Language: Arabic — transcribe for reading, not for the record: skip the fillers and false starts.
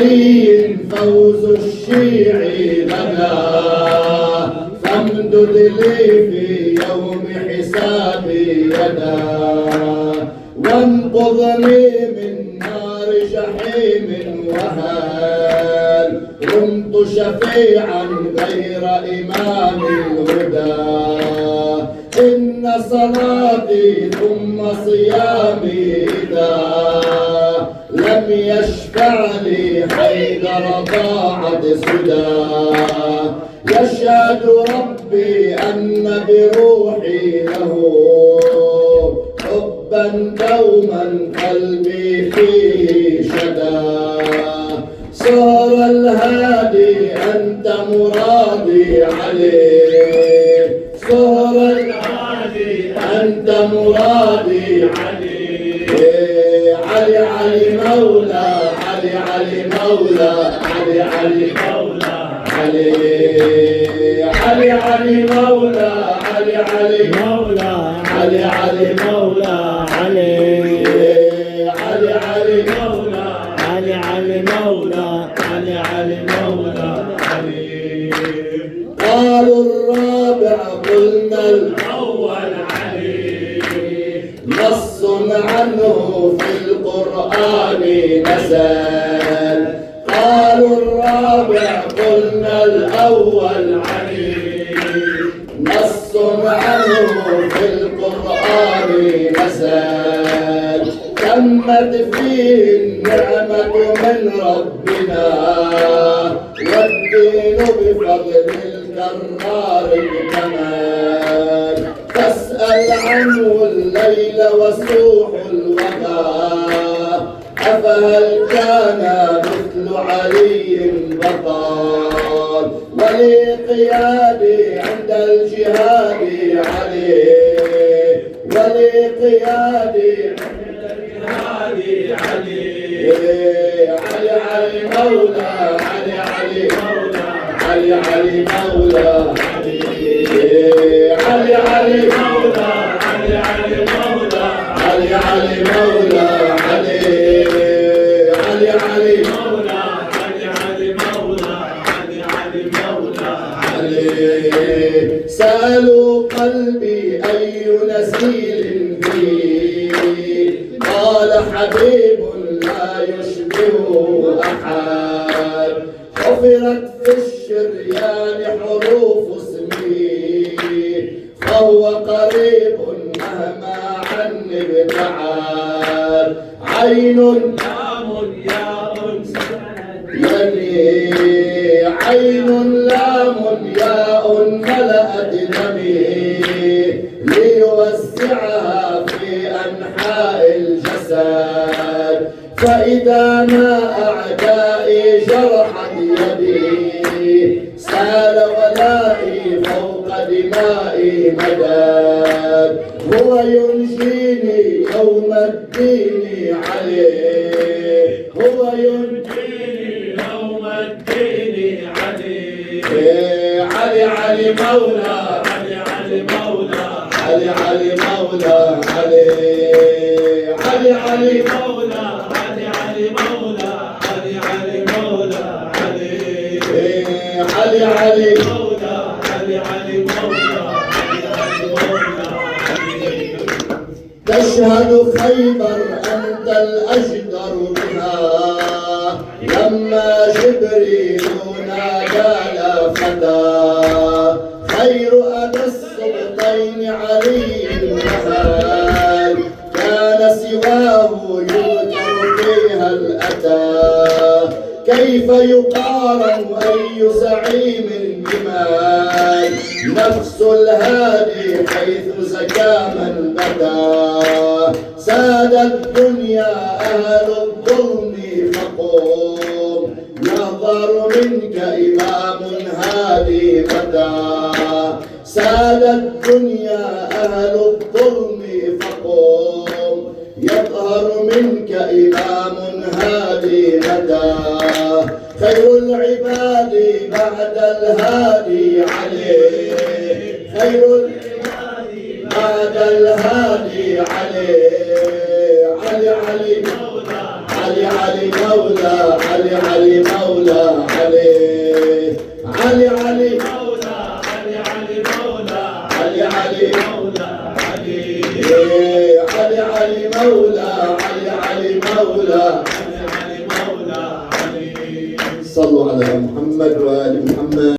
علي فوز الشيعي غدا، فامدد لي في يوم حسابي يدا، وانقذني من نار جحيم وهان، كنت شفيعا غير إمام الهدى. إن صلاتي ثم صيامي إذا لم يشفع لي حيدر ضاعت سدى. يشهد ربي أن بروحي له حبا دوما قلبي فيه شدا. صار الهادي أنت مرادي عليه، صار الهادي أنت مرادي عليه. علي علي مولى، علي علي مولى، علي علي مولى، علي علي علي مولى، علي علي مولى، علي علي مولى، علي علي علي مولى، علي علي مولى، علي علي مولى، علي. قالوا الرابع قلنا الأول علي، نص عنه في القرآن نزل. قالوا الرابع قلنا الأول علي، نص عنه في القرآن نزل. تمت فيه النعمة من ربنا، والدين بفضل الكرار اكتمل. فاسأل عنه الليل وسوح الوفا، أفهل كان مثل علي بطال. ولي قيادي عند الجهاد عليه، ولي قيادي عند الجهاد عليه. علي علي مولى، علي علي مولى، علي علي مولى، علي علي مولى، علي علي مولى، علي علي مولى، علي علي علي مولى، علي علي مولى، علي علي مولى، علي. سألوا قلبي أي نسيل فيه، قال حبيب لا يشبه أحد. حفرت في الشريان حروف اسمي، فهو قريب مهما عني ابتعد. عين لام ياء يمي، عين لام ياء ملأت دمي، ليوسعها في أنحاء الجسد. فإذا ما أعدائي جرحت يدي، سال ولائي فوق دمائي مدد. هو ينجيني يوم الدين عليه، هو ينجيني يوم الدين عليه. علي علي مولى، علي علي مولى، علي علي مولى، علي علي علي مولى، علي علي مولى، علي علي مولى، علي علي علي مولى، علي علي مولى، علي علي مولى، علي. تشهد خيبر أنت الأجدر بها، لما جبريل نادى لا فتى. خير أبي السبطين علي المحال، كان سواه يذكر فيها الأتى. كيف يقارن أي زعيم بمال، نفس الهادي حيث زكى من بدا. ساد الدنيا أهل الظلم فقوم، يهضر منك إمام هادي متى. ساد الدنيا أهل الظلم فقوم، يظهر منك إمام هادي متى. خير العباد بعد الهادي عليه، خير العباد بعد الهادي عليه. علي علي مولى، علي علي مولى علي علي مولى علي علي علي مولى علي علي مولى علي علي مولى علي علي علي مولى علي علي مولى علي علي مولى علي. صلوا على محمد وآل محمد.